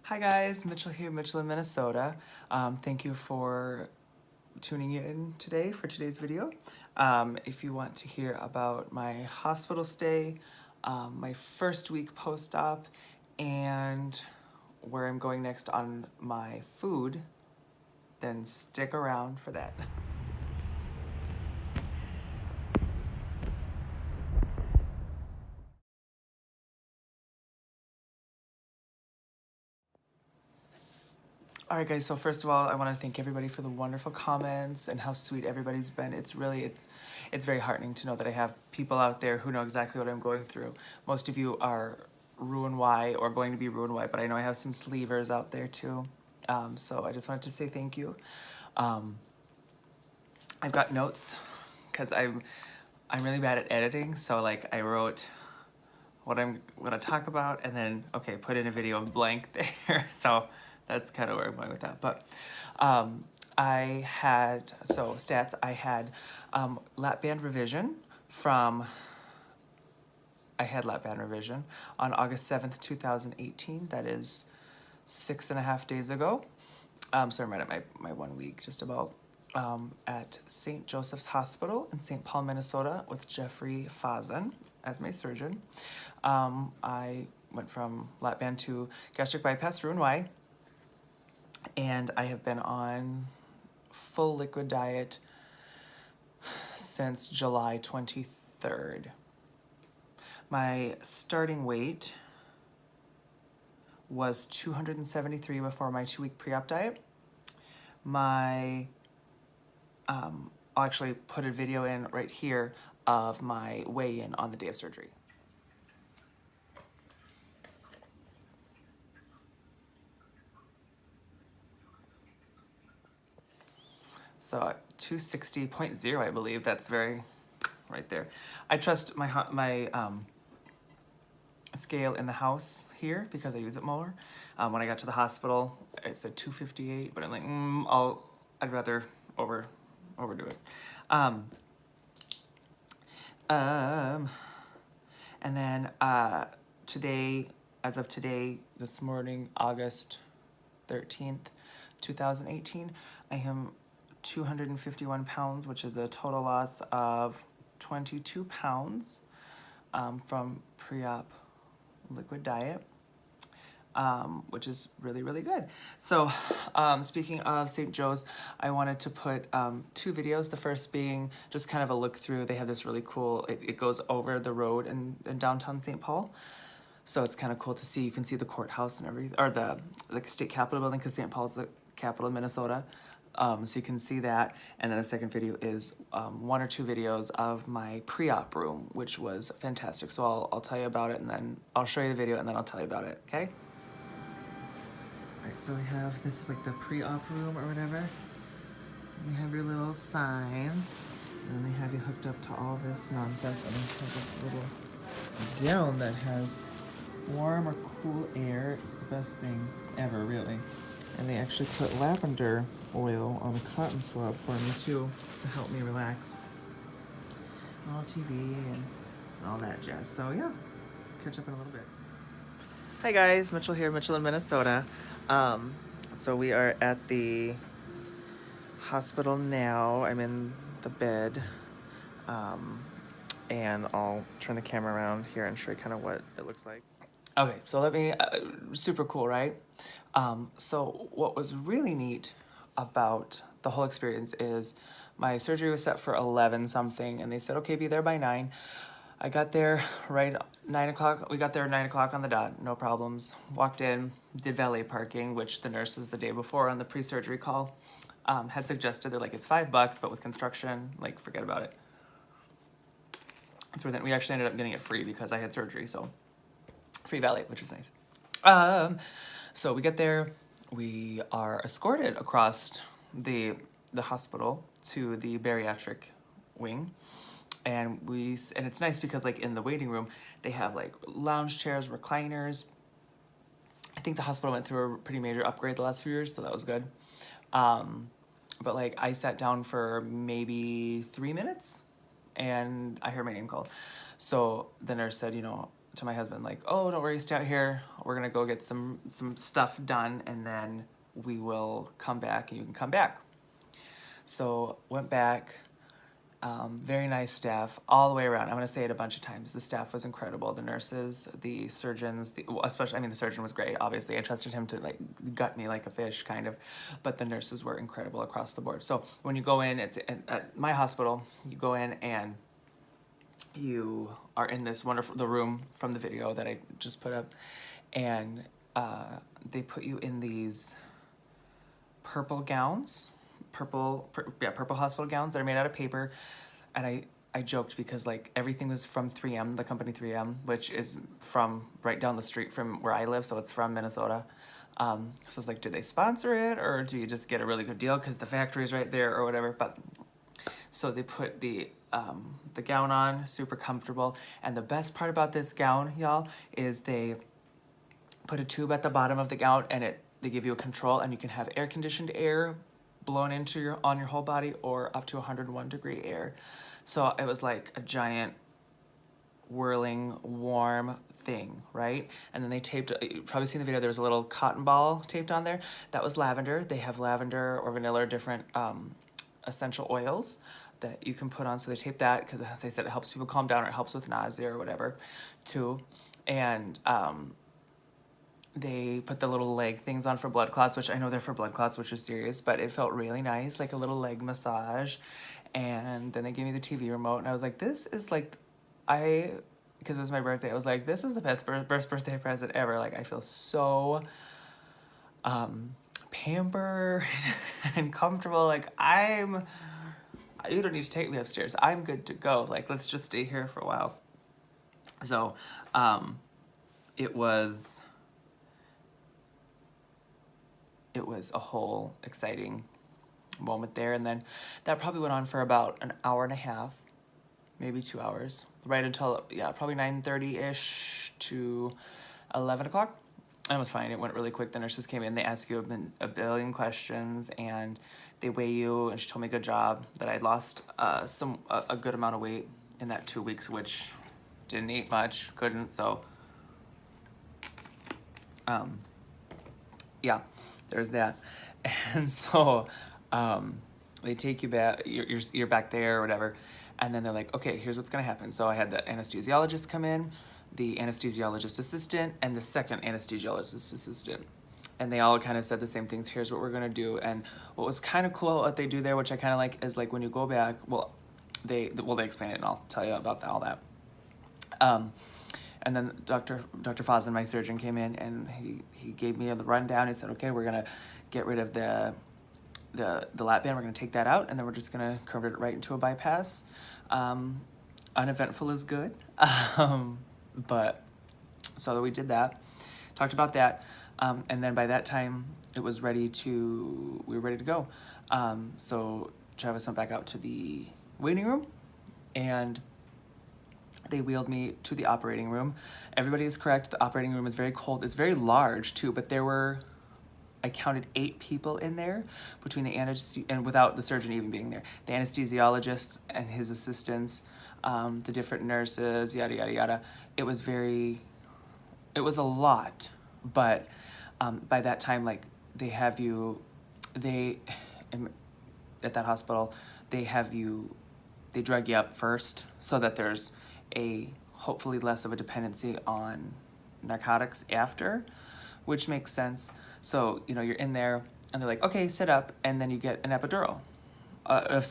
Hi guys, Mitchell here, Mitchell in Minnesota. Thank you for tuning in today for today's video. If you want to hear about my hospital stay, my first week post-op, and where I'm going next on my food, then stick around for that. All right, guys, so first of all, I want to thank everybody for the wonderful comments and how sweet everybody's been. It's very heartening to know that I have people out there who know exactly what I'm going through. Most of you are RNY or going to be RNY, but I know I have some sleevers out there too. So I just wanted to say thank you. I've got notes because I'm really bad at editing, so like I wrote what I'm gonna talk about and then, okay, put in a video blank there. So that's kind of where I'm going with that. But stats, I had lap band revision on August 7th, 2018. That is 6.5 days ago. So I'm right at my 1 week, just about, at St. Joseph's Hospital in St. Paul, Minnesota with Jeffrey Fazen as my surgeon. I went from lap band to gastric bypass Roux-en-Y, and I have been on full liquid diet since July 23rd. My starting weight was 273 before my 2-week pre-op diet. I'll actually put a video in right here of my weigh-in on the day of surgery. So 260.0, I believe. That's very right there. I trust my scale in the house here because I use it more. When I got to the hospital, it said 258, but I'm like, I'd rather overdo it. And then today, as of today, this morning, August 13th, 2018, I am 251 pounds, which is a total loss of 22 pounds from pre-op liquid diet, which is really, really good. So speaking of St. Joe's, I wanted to put 2 videos, the first being just kind of a look through. They have this really cool, it goes over the road in downtown St. Paul. So it's kind of cool to see. You can see the courthouse and everything, or the state capitol building, because St. Paul's the capital of Minnesota. So you can see that. And then the second video is 1 or 2 videos of my pre-op room, which was fantastic. So I'll tell you about it, and then I'll show you the video, and then I'll tell you about it, okay? All right, so we have, this is like the pre-op room or whatever. You have your little signs, and then they have you hooked up to all this nonsense, and they have this little gown that has warm or cool air. It's the best thing ever, really. And they actually put lavender oil on a cotton swab for me too, to help me relax. All TV and all that jazz. So yeah, catch up in a little bit. Hi guys, Mitchell here, Mitchell in Minnesota. So we are at the hospital now. I'm in the bed. And I'll turn the camera around here and show you kind of what it looks like. Okay, so let me, super cool, right? So what was really neat about the whole experience is my surgery was set for 11 something, and they said, okay, be there by 9. I got there right 9 o'clock. We got there at 9 o'clock on the dot, no problems. Walked in, did valet parking, which the nurses the day before on the pre-surgery call had suggested. They're like, it's $5, but with construction, like, forget about it. So we actually ended up getting it free because I had surgery, so free valet, which was nice. So we get there, we are escorted across the hospital to the bariatric wing, and it's nice because like in the waiting room they have like lounge chairs, recliners. I think the hospital went through a pretty major upgrade the last few years, so that was good. But like I sat down for maybe 3 minutes and I heard my name called. So the nurse said, you know, to my husband, like, oh, don't worry, stay out here we're gonna go get some stuff done, and then we will come back and you can come back. So went back. Very nice staff all the way around. I'm going to say it a bunch of times. The staff was incredible. The nurses, the surgeons, especially, I mean, the surgeon was great. Obviously, I trusted him to like gut me like a fish, kind of. But the nurses were incredible across the board. So when you go in, it's at my hospital. You go in and you are in this wonderful the room from the video that I just put up, and they put you in these purple gowns. Purple hospital gowns that are made out of paper. And I joked because like everything was from 3M, the company 3M, which is from right down the street from where I live, so it's from Minnesota. So I was like, do they sponsor it, or do you just get a really good deal because the factory is right there or whatever? But so they put the gown on, super comfortable. And the best part about this gown, y'all, is they put a tube at the bottom of the gown, and they give you a control, and you can have air conditioned air blown into on your whole body, or up to 101 degree air. So it was like a giant whirling warm thing, right? And then they taped, you've probably seen the video, there was a little cotton ball taped on there. That was lavender. They have lavender or vanilla or different essential oils that you can put on. So they taped that because they said it helps people calm down, or it helps with nausea or whatever too. And they put the little leg things on for blood clots, which I know they're for blood clots, which is serious, but it felt really nice, like a little leg massage. And then they gave me the TV remote, and I was like, this is like, because it was my birthday, I was like, this is the best birthday present ever. Like, I feel so pampered and comfortable. Like, you don't need to take me upstairs. I'm good to go. Like, let's just stay here for a while. So, it was a whole exciting moment there. And then that probably went on for about an hour and a half, maybe 2 hours, right until, probably 9:30-ish to 11 o'clock. And it was fine. It went really quick. The nurses came in, they ask you a billion questions, and they weigh you. And she told me, good job, that I'd lost a good amount of weight in that 2 weeks, which didn't eat much, couldn't, so yeah, there's that. And so they take you back, you're back there or whatever, and then they're like, okay, here's what's gonna happen. So I had the anesthesiologist come in, the anesthesiologist assistant, and the second anesthesiologist assistant. And they all kind of said the same things. Here's what we're gonna do. And what was kind of cool, what they do there, which I kind of like, is like when you go back, they explain it, and I'll tell you about all that. And then Dr. Fozen, my surgeon, came in, and he gave me the rundown. He said, okay, we're gonna get rid of the lap band. We're gonna take that out, and then we're just gonna convert it right into a bypass. Uneventful is good. But so we did that, talked about that. And then by that time we were ready to go. So Travis went back out to the waiting room, and they wheeled me to the operating room. Everybody is correct. The operating room is very cold. It's very large too, but I counted 8 people in there between and without the surgeon even being there. The anesthesiologist and his assistants, the different nurses, yada, yada, yada. It was a lot, but by that time, like, at that hospital, they drug you up first so that there's hopefully less of a dependency on narcotics after, which makes sense. So, you're in there, and they're like, okay, sit up, and then you get an epidural. I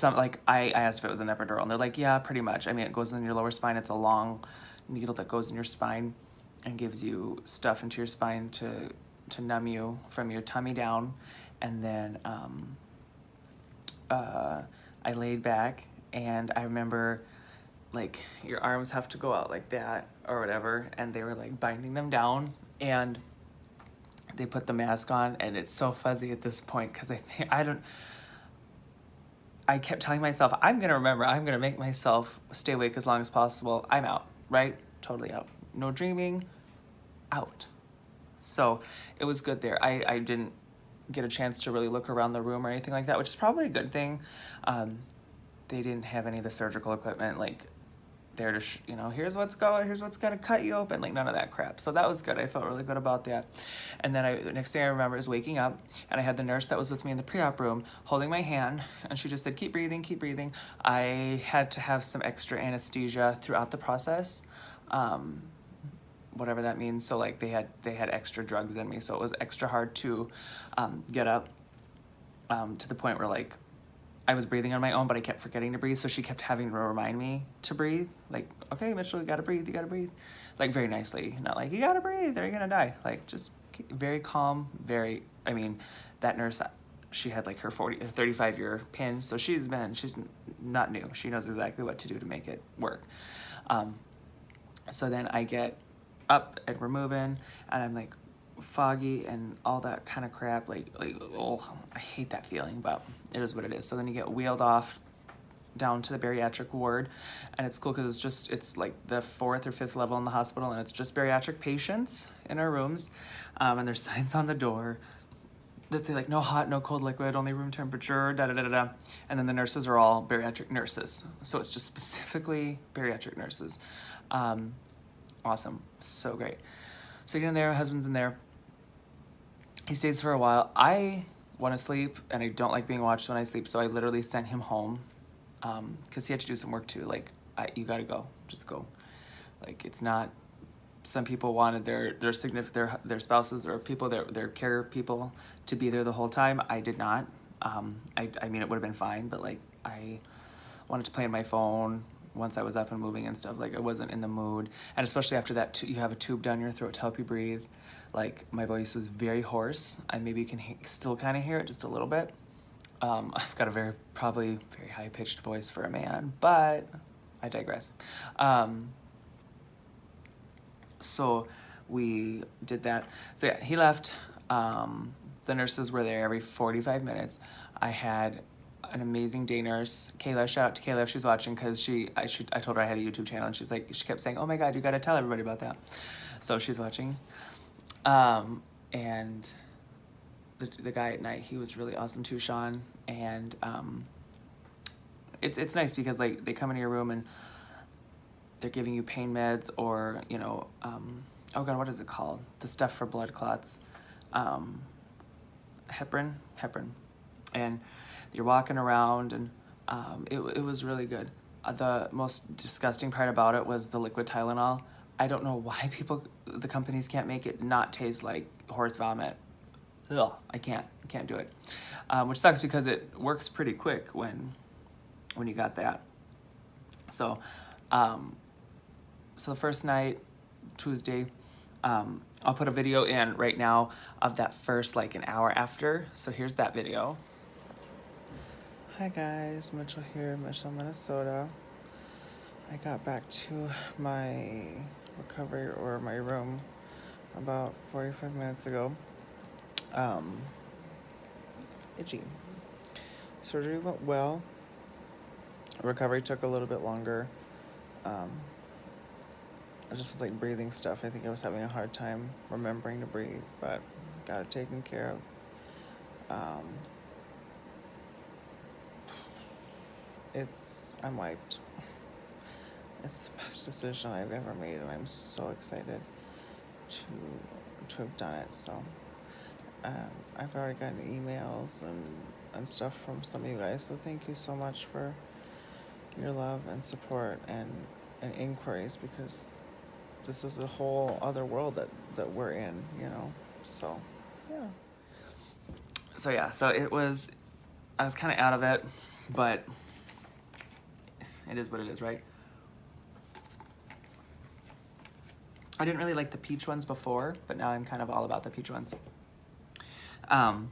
asked if it was an epidural, and they're like, yeah, pretty much. I mean, it goes in your lower spine. It's a long needle that goes in your spine and gives you stuff into your spine to numb you from your tummy down. And then I laid back, and I remember, like, your arms have to go out like that or whatever, and they were like binding them down, and they put the mask on, and it's so fuzzy at this point because I kept telling myself, I'm gonna remember, I'm gonna make myself stay awake as long as possible. I'm out, right? Totally out. No dreaming, out. So it was good there. I didn't get a chance to really look around the room or anything like that, which is probably a good thing. They didn't have any of the surgical equipment, like there to, you know, here's what's gonna cut you open, like none of that crap. So that was good. I felt really good about that. And then the next thing I remember is waking up, and I had the nurse that was with me in the pre-op room holding my hand, and she just said, keep breathing, keep breathing. I had to have some extra anesthesia throughout the process, whatever that means. So like they had extra drugs in me, so it was extra hard to get up, to the point where like I was breathing on my own, but I kept forgetting to breathe. So she kept having to remind me to breathe. Like, okay, Mitchell, you gotta breathe, you gotta breathe. Like very nicely, not like, you gotta breathe or you're gonna die. Like just very calm, I mean, that nurse, she had like her 35-year pin. So she's not new. She knows exactly what to do to make it work. So then I get up and we're moving, and I'm like foggy and all that kind of crap. Like, oh, I hate that feeling, but it is what it is. So then you get wheeled off down to the bariatric ward, and it's cool because it's like the 4th or 5th level in the hospital, and it's just bariatric patients in our rooms, and there's signs on the door that say like no hot, no cold liquid, only room temperature, da da da da. And then the nurses are all bariatric nurses, so it's just specifically bariatric nurses. Awesome, so great. So you get in there, husband's in there. He stays for a while. I want to sleep, and I don't like being watched when I sleep, so I literally sent him home, because he had to do some work too. Like, you gotta go, just go. Like, it's not. Some people wanted their spouses or people, their care people, to be there the whole time. I did not. I mean, it would have been fine, but like I wanted to play on my phone once I was up and moving and stuff. Like I wasn't in the mood, and especially after that, you have a tube down your throat to help you breathe. Like my voice was very hoarse, and maybe you can still kind of hear it just a little bit. I've got a probably very high pitched voice for a man, but I digress. So we did that. So yeah, he left. The nurses were there every 45 minutes. I had an amazing day nurse, Kayla. Shout out to Kayla if she's watching, because I told her I had a YouTube channel, and she kept saying, oh my God, you gotta tell everybody about that. So she's watching. And the guy at night, he was really awesome too, Sean. And it's nice because like they come into your room and they're giving you pain meds, or you know, oh God, what is it called? The stuff for blood clots, heparin, and you're walking around, and it was really good. The most disgusting part about it was the liquid Tylenol. I don't know why the companies can't make it not taste like horse vomit. Ugh, I can't do it, which sucks because it works pretty quick when you got that. So, so the first night, Tuesday, I'll put a video in right now of that first like an hour after. So here's that video. Hi guys, Mitchell here, Mitchell, Minnesota. I got back to my recovery or my room about 45 minutes ago. Itchy. Surgery went well. Recovery took a little bit longer. I just like breathing stuff. I think I was having a hard time remembering to breathe, but got it taken care of. I'm wiped. It's the best decision I've ever made, and I'm so excited to have done it. So I've already gotten emails and stuff from some of you guys, so thank you so much for your love and support and inquiries, because this is a whole other world that we're in, you know. So yeah, so I was kind of out of it, but it is what it is, right? I didn't really like the peach ones before, but now I'm kind of all about the peach ones. And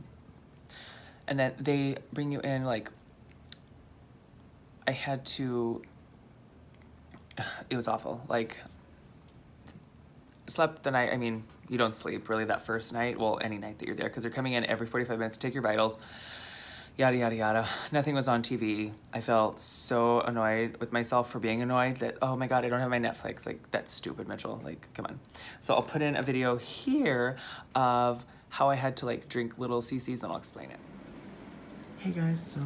then they bring you in, like, it was awful. Like, slept the night, I mean, you don't sleep really that first night, well, any night that you're there, because they're coming in every 45 minutes to take your vitals, yada, yada, yada. Nothing was on TV. I felt so annoyed with myself for being annoyed that, oh my God, I don't have my Netflix. Like, that's stupid, Mitchell. Like, come on. So I'll put in a video here of how I had to, like, drink little CCs, and I'll explain it. Hey guys, so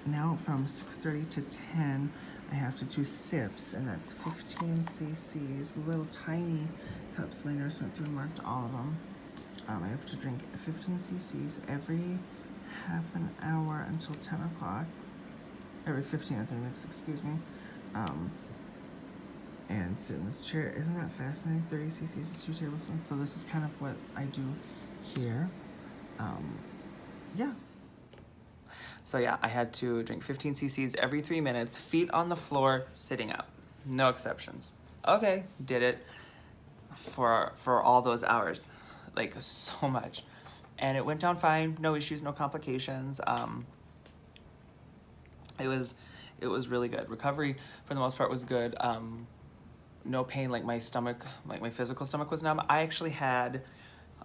now from 6:30 to 10, I have to do sips, and that's 15 cc's, little tiny cups. My nurse went through and marked all of them. I have to drink 15 cc's every half an hour until 10 o'clock. Every 15 or 30 minutes, excuse me. And sit in this chair. Isn't that fascinating? 30 cc's is 2 tablespoons. So this is kind of what I do here. Yeah. So yeah, I had to drink 15 cc's every 3 minutes, feet on the floor, sitting up. No exceptions. Okay, did it for all those hours. Like, so much. And it went down fine, no issues, no complications. It was really good. Recovery, for the most part, was good. No pain, like my stomach, like my physical stomach was numb. I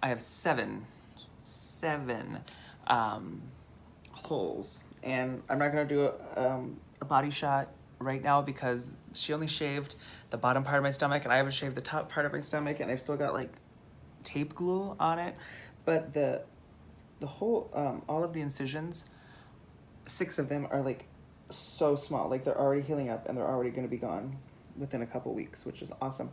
have seven holes. And I'm not gonna do a body shot right now because she only shaved the bottom part of my stomach, and I haven't shaved the top part of my stomach, and I've still got like tape glue on it. But the whole, all of the incisions, 6 of them are like so small. Like, they're already healing up and they're already gonna be gone within a couple weeks, which is awesome.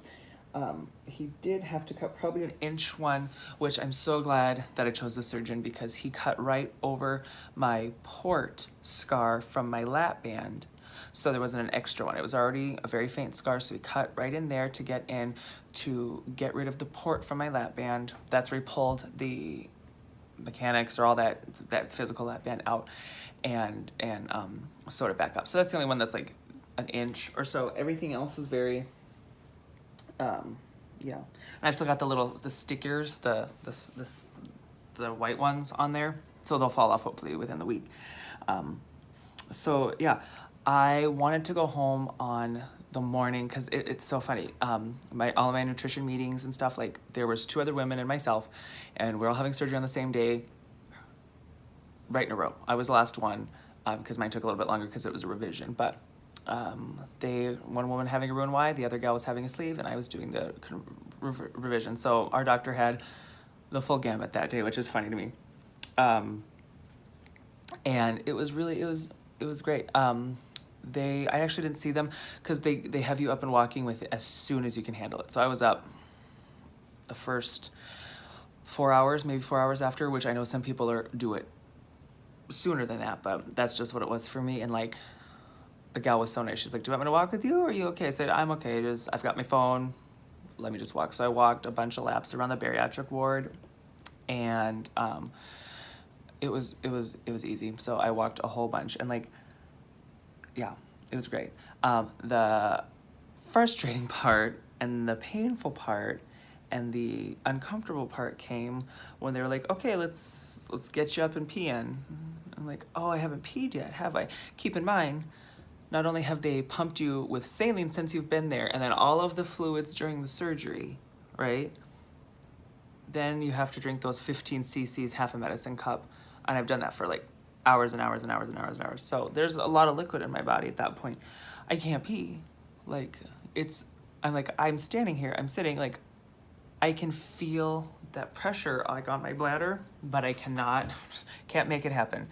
He did have to cut probably an inch one, which I'm so glad that I chose the surgeon, because he cut right over my port scar from my lap band. So there wasn't an extra one. It was already a very faint scar, so he cut right in there to get rid of the port from my lap band. That's where he pulled the mechanics or all that physical lap band out and sewed it back up. So that's the only one that's like an inch or so. Everything else is very, yeah. And I've still got the stickers, the white ones on there, so they'll fall off hopefully within the week. So yeah, I wanted to go home on the morning because it's so funny. All of my nutrition meetings and stuff, like, there was 2 other women and myself, and we're all having surgery on the same day, right in a row. I was the last one because mine took a little bit longer because it was a revision, but one woman having a RNY, the other gal was having a sleeve, and I was doing the revision. So our doctor had the full gamut that day, which is funny to me. And it was great. I actually didn't see them because they have you up and walking with it as soon as you can handle it. So I was up the first 4 hours, maybe 4 hours after, which I know some people do it sooner than that, but that's just what it was for me. And like, the gal was so nice. She's like, "Do you want me to walk with you, or are you okay?" I said, "I'm okay. I've got my phone. Let me just walk." So I walked a bunch of laps around the bariatric ward, and it was easy. So I walked a whole bunch, and like, yeah, it was great. The frustrating part and the painful part and the uncomfortable part came when they were like, "Okay, let's get you up and pee in." I'm like, "Oh, I haven't peed yet, have I?" Keep in mind, not only have they pumped you with saline since you've been there, and then all of the fluids during the surgery, right? Then you have to drink those 15 cc's, half a medicine cup, and I've done that for like hours and hours and hours and hours and hours. So there's a lot of liquid in my body at that point. I can't pee. Like, I'm standing here, I'm sitting, like, I can feel that pressure like on my bladder, but I can't make it happen.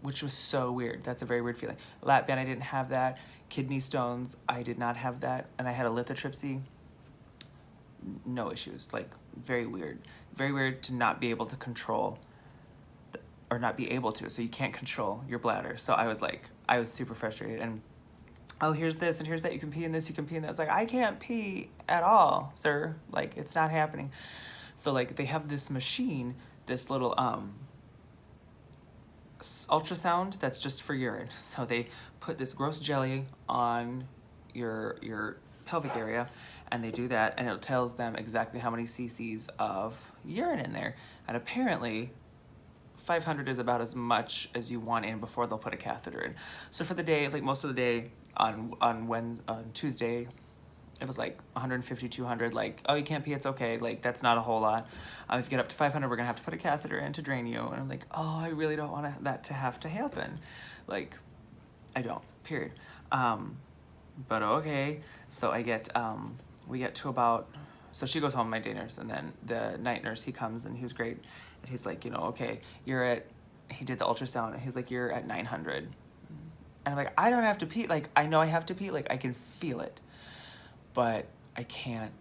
Which was so weird. That's a very weird feeling. Lap band, I didn't have that. Kidney stones, I did not have that. And I had a lithotripsy. No issues. Like, very weird. Very weird to not be able to control, or not be able to, so you can't control your bladder. So I was super frustrated. And, "Oh, here's this and here's that. You can pee in this, you can pee in that." I was like, "I can't pee at all, sir. Like, it's not happening." So like, they have this machine, this little ultrasound that's just for urine. So they put this gross jelly on your pelvic area, and they do that, and it tells them exactly how many cc's of urine in there. And apparently 500 is about as much as you want in before they'll put a catheter in. So for the day, like most of the day on Tuesday, it was like 150, 200, like, "Oh, you can't pee, it's okay. Like, that's not a whole lot. If you get up to 500, we're gonna have to put a catheter in to drain you." And I'm like, "Oh, I really don't want that to have to happen." Like, I don't, period. But okay. So we get to about, so she goes home, my day nurse, and then the night nurse, he comes, and he was great. And he's like, "Okay, he did the ultrasound, and he's like, 'You're at 900. And I'm like, I don't have to pee. Like, I know I have to pee. Like, I can feel it. But I can't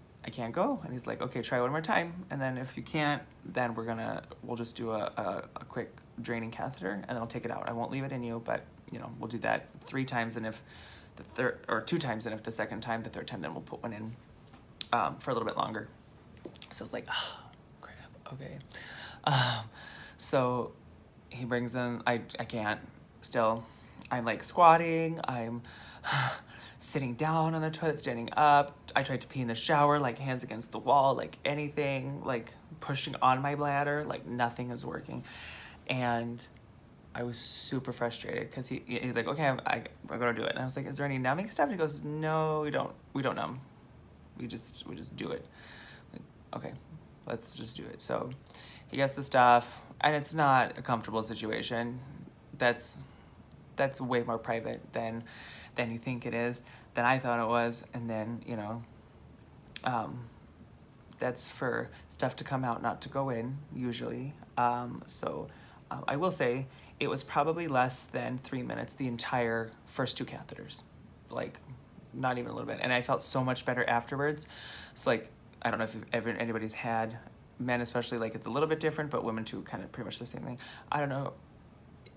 go. And he's like, okay, try one more time. And then if you can't, then we'll just do a quick draining catheter, and then I'll take it out. I won't leave it in you, but, you know, we'll do that 3 times. And if the third, or 2 times, and if the second time, the third time, then we'll put one in for a little bit longer. So it's like, oh, crap, okay. So he brings in, I can't still. I'm like squatting, I'm sitting down on the toilet, standing up. I tried to pee in the shower, like hands against the wall, like anything, like pushing on my bladder, like nothing is working. And I was super frustrated because he's like, okay, we're gonna do it. And I was like, is there any numbing stuff? And he goes, no, we don't numb. We just do it. Like, okay, let's just do it. So he gets the stuff, and it's not a comfortable situation. That's way more private than you think it is, than I thought it was. And then, you know, that's for stuff to come out, not to go in, usually. So I will say it was probably less than 3 minutes, the entire first 2 catheters. Like, not even a little bit. And I felt so much better afterwards. So, like, I don't know if anybody's had, men especially, like, it's a little bit different, but women too, kind of pretty much the same thing. I don't know.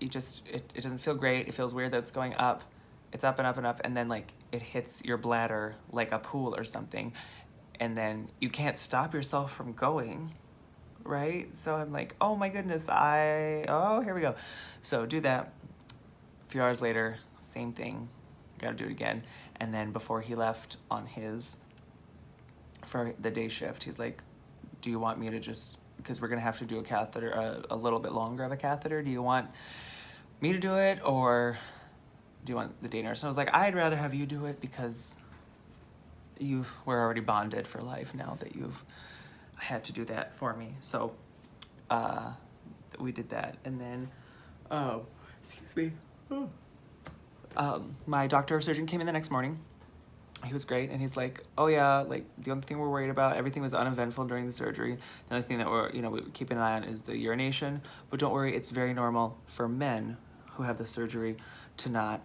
It doesn't feel great. It feels weird that it's going up. It's up and up and up, and then, like, it hits your bladder like a pool or something, and then you can't stop yourself from going, right? So I'm like, oh my goodness, here we go. So do that. A few hours later, same thing. Gotta do it again. And then before he left for the day shift, he's like, do you want me to just, because we're gonna have to do a catheter, a little bit longer of a catheter, do you want me to do it, or do you want the day nurse? And I was like, I'd rather have you do it, because we're already bonded for life now that you've had to do that for me. So we did that. And then excuse me, my doctor or surgeon came in the next morning. He was great, and he's like, oh yeah, like, the only thing we're worried about, everything was uneventful during the surgery. The only thing that we're keeping an eye on is the urination, but don't worry, it's very normal for men who have the surgery to not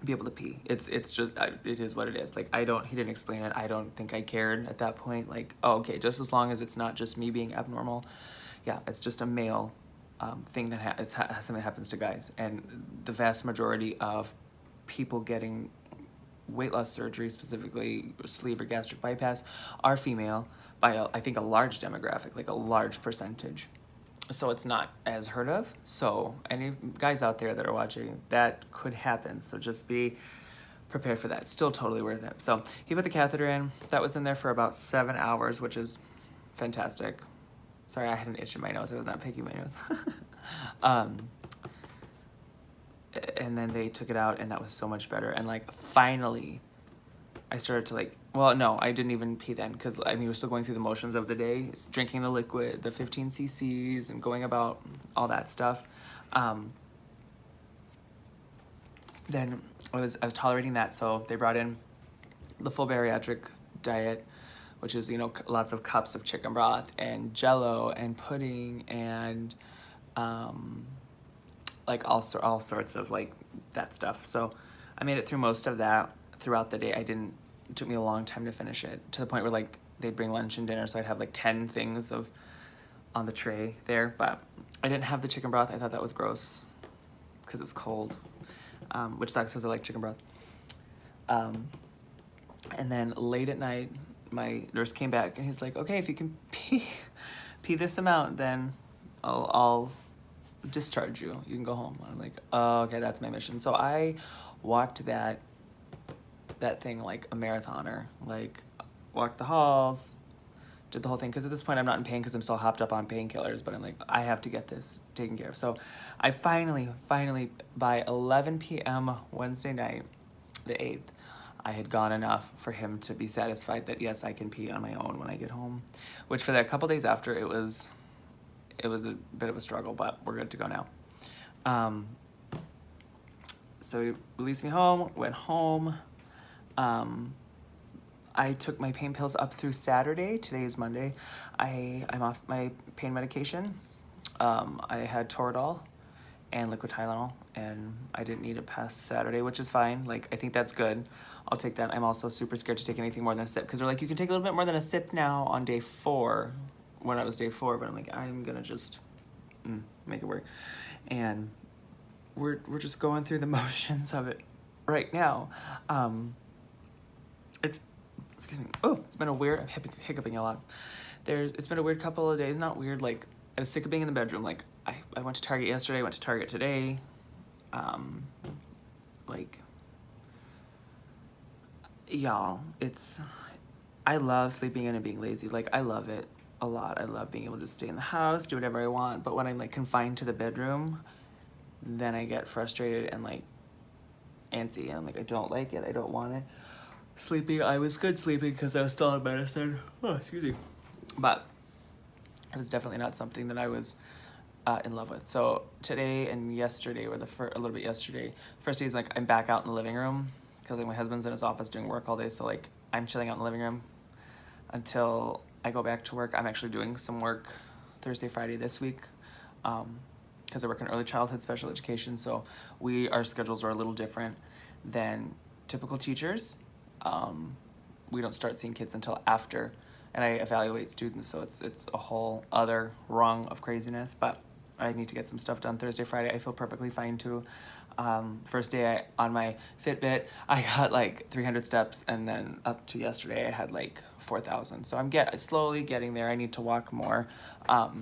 be able to pee. It's just, it is what it is. Like, he didn't explain it. I don't think I cared at that point. Like, oh, okay, just as long as it's not just me being abnormal. Yeah, it's just a male thing that something that happens to guys. And the vast majority of people getting weight loss surgery, specifically sleeve or gastric bypass, are female by I think a large demographic, like a large percentage. So it's not as heard of. So any guys out there that are watching, that could happen. So just be prepared for that. Still totally worth it. So he put the catheter in. That was in there for about 7 hours, which is fantastic. Sorry, I had an itch in my nose. I was not picking my nose. And then they took it out, and that was so much better. And, like, finally, I started to, like, well, no, I didn't even pee then, because, I mean, we're still going through the motions of the day, drinking the liquid, the 15 cc's, and going about all that stuff. Then I was tolerating that, so they brought in the full bariatric diet, which is, lots of cups of chicken broth and Jell-O and pudding and like all sorts of, like, that stuff. So I made it through most of that throughout the day. It took me a long time to finish it, to the point where, like, they'd bring lunch and dinner, so I'd have like 10 things on the tray there. But I didn't have the chicken broth. I thought that was gross because it was cold, which sucks because I like chicken broth. And then late at night, my nurse came back, and he's like, okay, if you can pee this amount, then I'll discharge you. You can go home. And I'm like, oh, okay, that's my mission. So I walked that thing like a marathoner. Like, walked the halls, did the whole thing. Because at this point, I'm not in pain because I'm still hopped up on painkillers. But I'm like, I have to get this taken care of. So I finally, by 11 p.m. Wednesday night, the 8th, I had gone enough for him to be satisfied that, yes, I can pee on my own when I get home. Which for that couple days after, it was a bit of a struggle, but we're good to go now. So he released me home, went home. I took my pain pills up through Saturday. Today is Monday. I'm off my pain medication. I had Toradol and liquid Tylenol, and I didn't need it past Saturday, which is fine. Like, I think that's good. I'll take that. I'm also super scared to take anything more than a sip, because they're like, you can take a little bit more than a sip now on day 4, when I was day 4, but I'm like, I'm gonna just make it work. And we're just going through the motions of it right now. Excuse me. Oh, it's been a weird, I'm hiccuping a lot. It's been a weird couple of days. Not weird, like, I was sick of being in the bedroom. Like, I went to Target yesterday, I went to Target today. Like, y'all, I love sleeping in and being lazy. Like, I love it a lot. I love being able to stay in the house, do whatever I want. But when I'm, like, confined to the bedroom, then I get frustrated and, like, antsy. And I'm like, I don't like it. I don't want it. Sleeping, I was good sleeping because I was still on medicine. Oh, excuse me. But it was definitely not something that I was in love with. So today and yesterday, or a little bit yesterday, first day is like I'm back out in the living room because like my husband's in his office doing work all day. So like I'm chilling out in the living room until I go back to work. I'm actually doing some work Thursday, Friday this week because I work in early childhood special education. So our schedules are a little different than typical teachers. We don't start seeing kids until after, and I evaluate students, so it's a whole other rung of craziness, but I need to get some stuff done Thursday, Friday. I feel perfectly fine too. First day on my Fitbit, I got like 300 steps, and then up to yesterday, I had like 4,000. So I'm slowly getting there. I need to walk more. And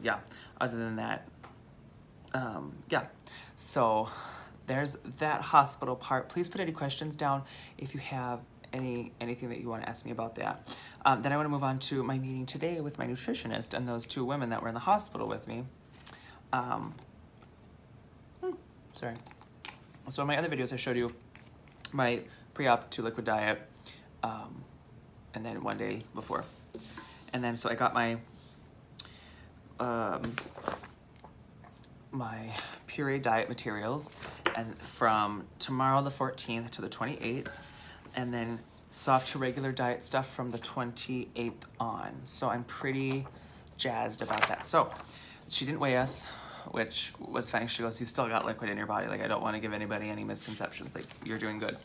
yeah, other than that, yeah. So there's that hospital part. Please put any questions down if you have anything that you want to ask me about that. Then I want to move on to my meeting today with my nutritionist and those 2 women that were in the hospital with me. Sorry. So in my other videos, I showed you my pre-op to liquid diet, and then one day before. And then so I got my my puree diet materials, and from tomorrow the 14th to the 28th, and then soft to regular diet stuff from the 28th on. So I'm pretty jazzed about that. So she didn't weigh us, which was fine. She goes, you still got liquid in your body. Like, I don't want to give anybody any misconceptions. Like, you're doing good.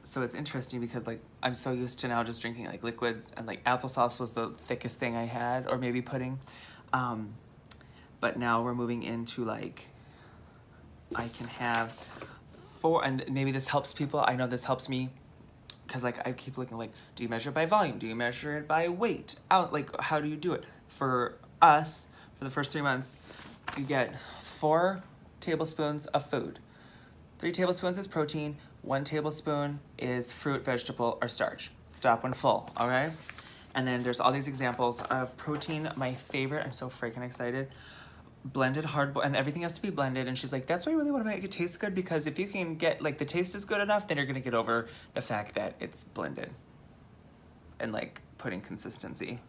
So it's interesting because like I'm so used to now just drinking like liquids, and like applesauce was the thickest thing I had, or maybe pudding. But now we're moving into like, I can have 4, and maybe this helps people. I know this helps me because like I keep looking like, do you measure it by volume? Do you measure it by weight? Like, how do you do it? For us, for the first 3 months, you get 4 tablespoons of food. 3 tablespoons is protein, 1 tablespoon is fruit, vegetable, or starch. Stop when full, okay? And then there's all these examples of protein. My favorite, I'm so freaking excited, blended hard boiled, and everything has to be blended. And she's like, that's why you really want to make it taste good, because if you can get like the taste is good enough, then you're gonna get over the fact that it's blended and like pudding consistency.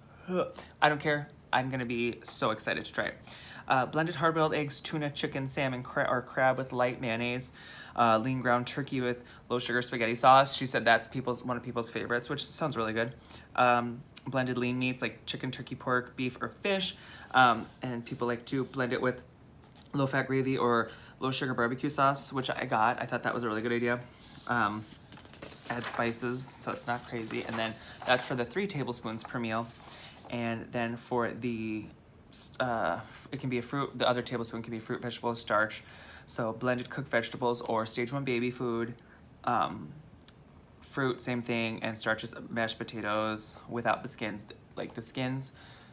I don't care. I'm gonna be so excited to try it. Blended hard-boiled eggs, tuna, chicken, salmon, or crab with light mayonnaise, lean ground turkey with low sugar spaghetti sauce. She said that's one of people's favorites, which sounds really good. Blended lean meats like chicken, turkey, pork, beef, or fish. And people like to blend it with low-fat gravy or low-sugar barbecue sauce, which I got. I thought that was a really good idea. Add spices so it's not crazy. And then that's for the 3 tablespoons per meal. And then for the, it can be a fruit, the other tablespoon can be fruit, vegetable, starch. So blended cooked vegetables or stage 1 baby food. Fruit, same thing, and starch is mashed potatoes without the skins. Like the skins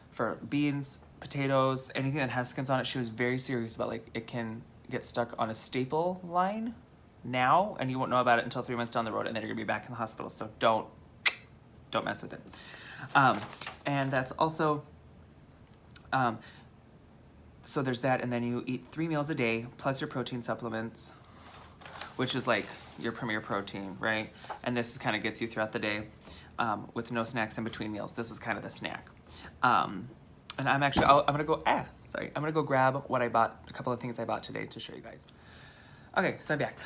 for beans, potatoes, anything that has skins on it. She was very serious about like it can get stuck on a staple line now, and you won't know about it until 3 months down the road, and then you're gonna be back in the hospital. So don't mess with it. And that's also, so there's that, and then you eat 3 meals a day plus your protein supplements, which is like your premier protein, right? And this kind of gets you throughout the day with no snacks in between meals. This is kind of the snack. And I'm actually, I'm gonna go grab what I bought, a couple of things I bought today to show you guys. Okay, so I'm back.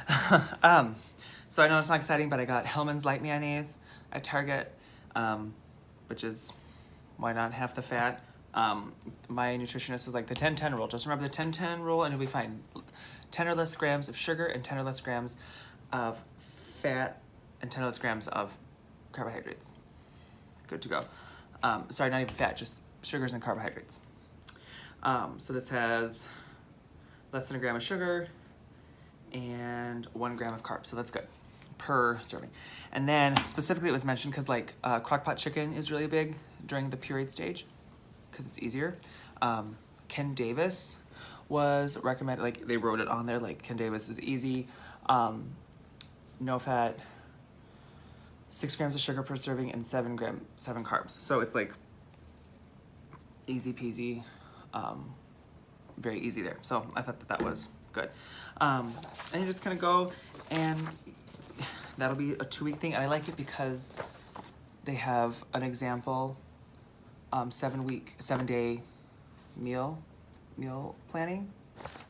So I know it's not exciting, but I got Hellmann's light mayonnaise at Target, which is, why not half the fat, My nutritionist is like the 10-10 rule. Just remember the 10-10 rule and you'll be fine. 10 or less grams of sugar and 10 or less grams of fat and 10 or less grams of carbohydrates. Good to go. Sorry, not even fat, just sugars and carbohydrates. So this has less than a gram of sugar and 1 gram of carbs, so that's good per serving. And then specifically it was mentioned because like crock-pot chicken is really big during the pureed stage because it's easier. Ken Davis was recommended, like they wrote it on there, like Ken Davis is easy, no fat, 6 grams of sugar per serving and 7 carbs. So it's like easy peasy, very easy there. So I thought that was good. And you just kind of go and that'll be a 2-week thing. And I like it because they have an example 7-day meal planning.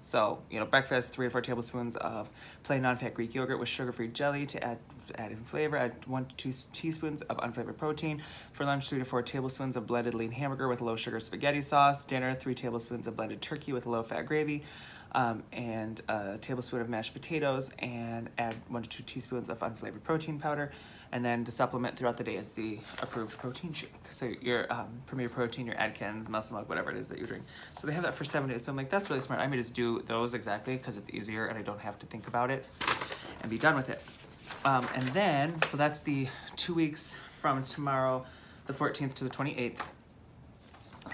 So, you know, breakfast, 3 to 4 tablespoons of plain non-fat Greek yogurt with sugar-free jelly to add in flavor. Add 1 to 2 teaspoons of unflavored protein. For lunch, 3 to 4 tablespoons of blended lean hamburger with low-sugar spaghetti sauce. Dinner, 3 tablespoons of blended turkey with low-fat gravy. And a tablespoon of mashed potatoes, and add 1 to 2 teaspoons of unflavored protein powder. And then the supplement throughout the day is the approved protein shake. So your Premier Protein, your Atkins, Muscle Milk, whatever it is that you drink. So they have that for 7 days. So I'm like, that's really smart. I may just do those exactly because it's easier and I don't have to think about it and be done with it. And then, so that's the 2 weeks from tomorrow, the 14th to the 28th.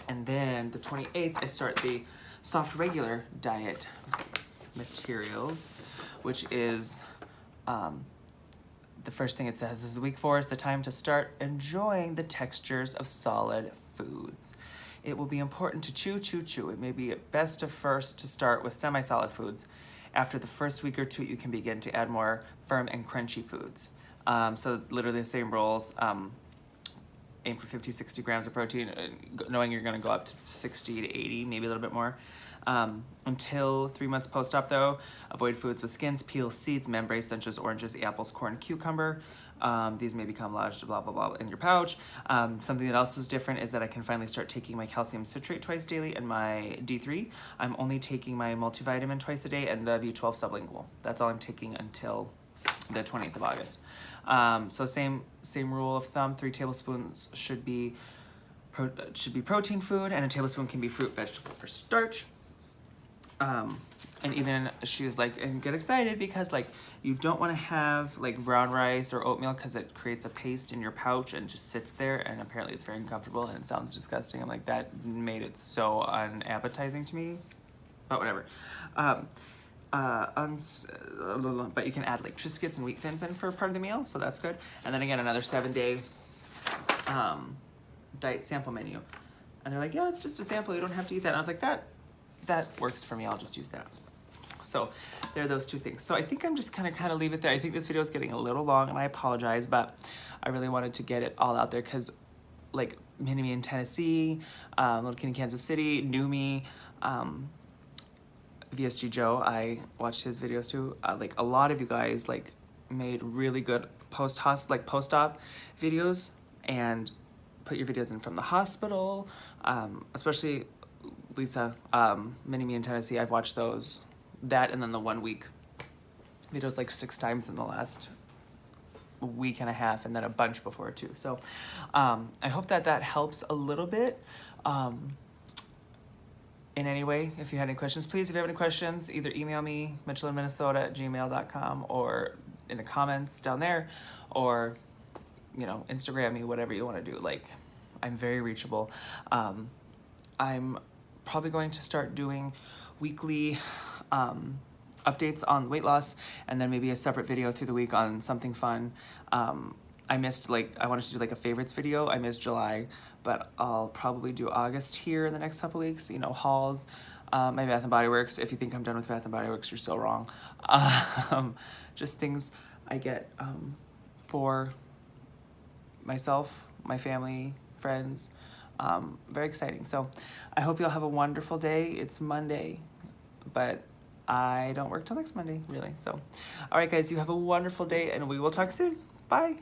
And then the 28th, I start the soft regular diet materials, which is the first thing it says is week 4 is the time to start enjoying the textures of solid foods. It will be important to chew. It may be best to start with semi-solid foods. After the first week or 2, you can begin to add more firm and crunchy foods. So literally the same rules. Aim for 50-60 grams of protein, knowing you're gonna go up to 60 to 80, maybe a little bit more. Until 3 months post-op though, avoid foods with skins, peels, seeds, membranes such as oranges, apples, corn, cucumber. These may become lodged blah, blah, blah in your pouch. Something that else is different is that I can finally start taking my calcium citrate twice daily and my D3. I'm only taking my multivitamin twice a day and the B12 sublingual. That's all I'm taking until the 20th of August. So same rule of thumb, 3 tablespoons should be protein food, and a tablespoon can be fruit, vegetable, or starch. And even she was like, and get excited because like you don't want to have like brown rice or oatmeal because it creates a paste in your pouch and just sits there, and apparently it's very uncomfortable and it sounds disgusting. I'm like, that made it so unappetizing to me, but whatever. But you can add like Triscuits and wheat thins in for part of the meal, so that's good. And then again, another 7-day diet sample menu. And they're like, yeah, it's just a sample, you don't have to eat that. And I was like, that works for me, I'll just use that. So there are those 2 things. So I think I'm just kind of leave it there. I think this video is getting a little long and I apologize, but I really wanted to get it all out there because like Mini-Me in Tennessee, Little Kid in Kansas City, knew me, VSG Joe, I watched his videos too. Like a lot of you guys like made really good post-op videos and put your videos in from the hospital, especially Lisa, Mini-Me in Tennessee. I've watched that and then the 1 week videos like 6 times in the last week and a half, and then a bunch before too. So I hope that helps a little bit. In any way, if you had any questions, please, if you have any questions, either email me, mitchellinminnesota@gmail.com, or in the comments down there, or, you know, Instagram me, whatever you want to do. Like, I'm very reachable. I'm probably going to start doing weekly updates on weight loss, and then maybe a separate video through the week on something fun. I wanted to do like a favorites video. I missed July, but I'll probably do August here in the next couple weeks, you know, hauls, my Bath & Body Works. If you think I'm done with Bath & Body Works, you're so wrong. Just things I get for myself, my family, friends. Very exciting. So I hope you'll have a wonderful day. It's Monday, but I don't work till next Monday, really. So, all right, guys, you have a wonderful day, and we will talk soon. Bye.